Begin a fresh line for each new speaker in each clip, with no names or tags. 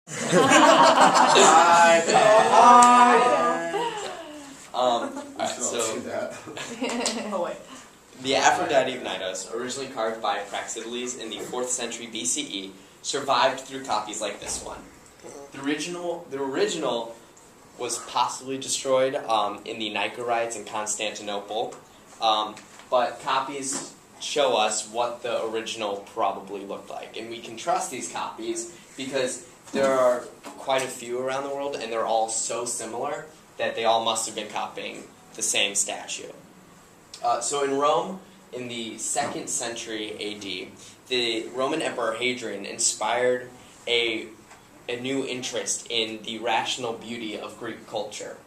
Alright, so the Aphrodite of Knidos, originally carved by Praxiteles in the 4th century BCE, survived through copies like this one. The original was possibly destroyed in the Nicorites in Constantinople, but copies show us what the original probably looked like. And we can trust these copies because there are quite a few around the world, and they're all so similar that they all must have been copying the same statue. So in Rome, in the 2nd century AD, the Roman Emperor Hadrian inspired a new interest in the rational beauty of Greek culture.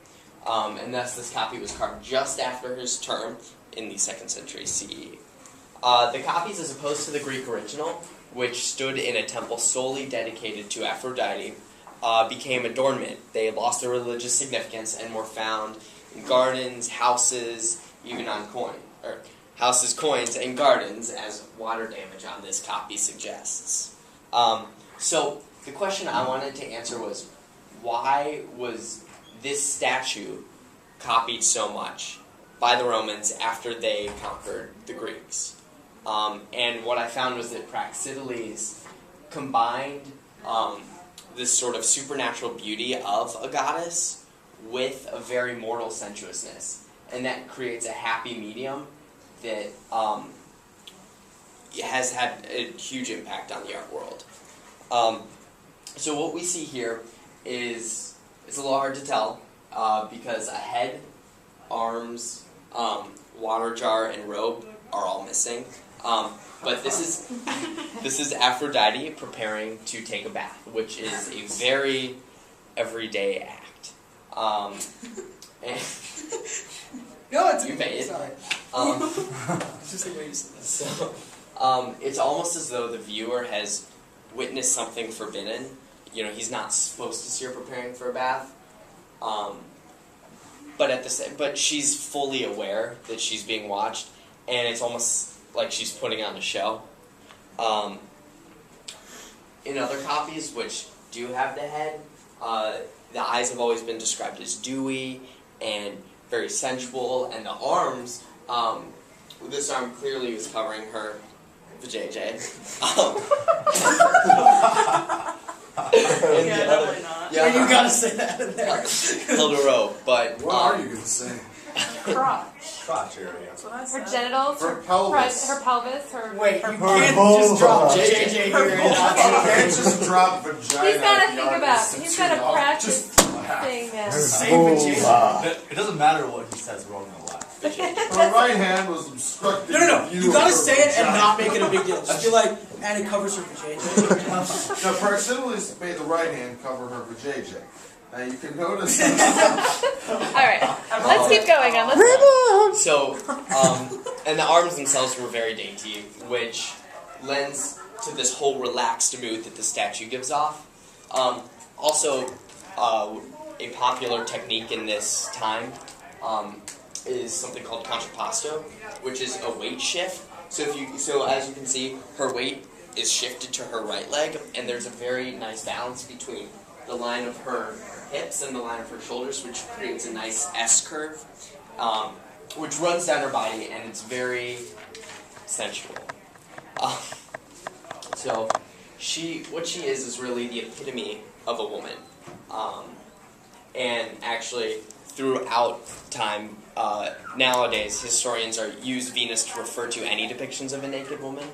And thus this copy was carved just after his term in the 2nd century CE. The copies, as opposed to the Greek original, which stood in a temple solely dedicated to Aphrodite, became adornment. They lost their religious significance and were found in gardens, houses, even on houses, coins, and gardens, as water damage on this copy suggests. So the question I wanted to answer was, why was this statue copied so much by the Romans after they conquered the Greeks? And what I found was that Praxiteles combined this sort of supernatural beauty of a goddess with a very mortal sensuousness. And that creates a happy medium that has had a huge impact on the art world. So what we see here is, it's a little hard to tell because a head, arms, water jar, and robe are all missing. But this is Aphrodite preparing to take a bath, which is a very everyday act. And
no, it's
you made it.
Sorry.
It's just the way you said this. So, it's almost as though the viewer has witnessed something forbidden. You know, he's not supposed to see her preparing for a bath. But she's fully aware that she's being watched, and it's almost like she's putting on a show. In other copies, which do have the head, the eyes have always been described as dewy and very sensual, and the arms, this arm clearly was covering her vajayjay.
Yeah, definitely not. Yeah, you gotta say that in there.
Held a robe, but
what are you gonna say?
Crotch.
Crotch area.
That's what I said.
Her genitals,
her pelvis.
Her pelvis, her...
Wait,
her
you can't just drop JJ here. You
can't just drop vagina.
He's gotta think about it. He's gotta practice saying that.
Say vagina.
It doesn't matter what he says, we're all gonna laugh.
Her right hand was obstructed.
No. You gotta say it and not make it a big deal. Just be like, and it covers her vajayjay.
Now, Praxiteles made the right hand cover her vajayjay. Now you can notice.
Alright, let's keep going on.
So, and the arms themselves were very dainty, which lends to this whole relaxed mood that the statue gives off. Also, a popular technique in this time is something called contrapposto, which is a weight shift. So as you can see, her weight is shifted to her right leg, and there's a very nice balance between the line of her hips and the line of her shoulders, which creates a nice S curve, which runs down her body, and it's very sensual. So, what she is really the epitome of a woman, and actually throughout time, nowadays historians use Venus to refer to any depictions of a naked woman.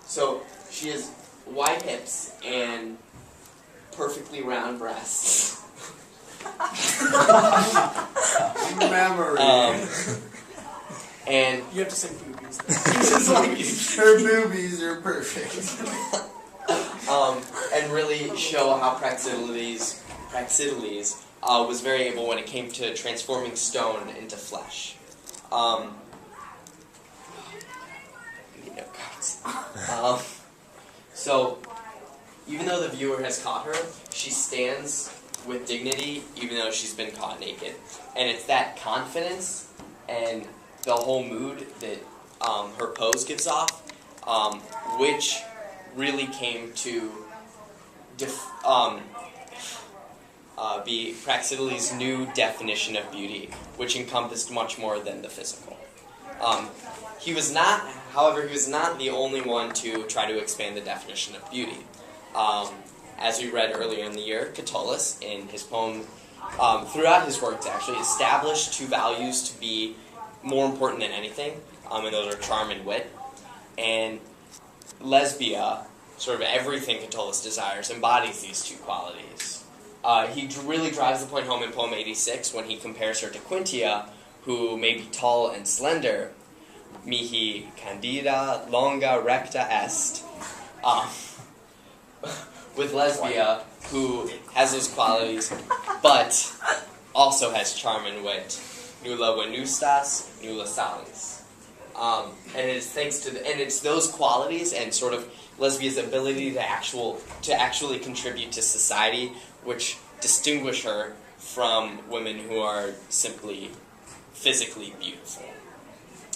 So she has wide hips and perfectly round breasts.
Memory.
And
you have to say boobies.
Her boobies are perfect.
And really show how Praxiteles was very able when it came to transforming stone into flesh. So, even though the viewer has caught her, she stands with dignity even though she's been caught naked. And it's that confidence and the whole mood that her pose gives off, which really came to be Praxiteles' new definition of beauty, which encompassed much more than the physical. However, he was not the only one to try to expand the definition of beauty. As we read earlier in the year, Catullus, in his poem, throughout his works actually, established two values to be more important than anything, and those are charm and wit. And Lesbia, sort of everything Catullus desires, embodies these two qualities. He really drives the point home in poem 86 when he compares her to Quintia, who may be tall and slender, mihi candida longa recta est, with Lesbia, who has those qualities, but also has charm and wit. Nulla venustas, nulla salis. And it's those qualities and sort of Lesbia's ability to actually contribute to society which distinguish her from women who are simply physically beautiful.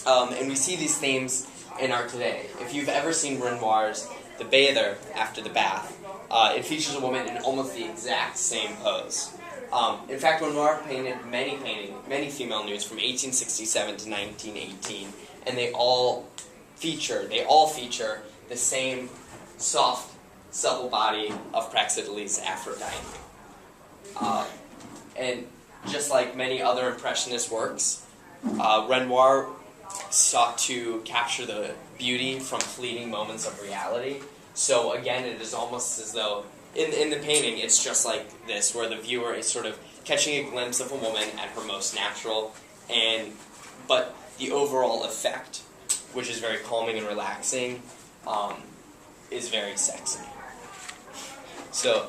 And we see these themes in art today. If you've ever seen Renoir's The Bather After the Bath, it features a woman in almost the exact same pose. In fact, Renoir painted many female nudes from 1867 to 1918, and they all feature the same soft, supple body of Praxiteles' Aphrodite. And just like many other Impressionist works, Renoir sought to capture the beauty from fleeting moments of reality. So again, it is almost as though, in the painting, it's just like this, where the viewer is sort of catching a glimpse of a woman at her most natural, but the overall effect, which is very calming and relaxing, is very sexy. So,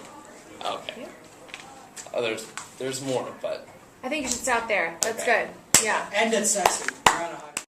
okay. Oh, there's more, but...
I think you should stop there. That's good. Yeah.
And it's sexy. We're on a high.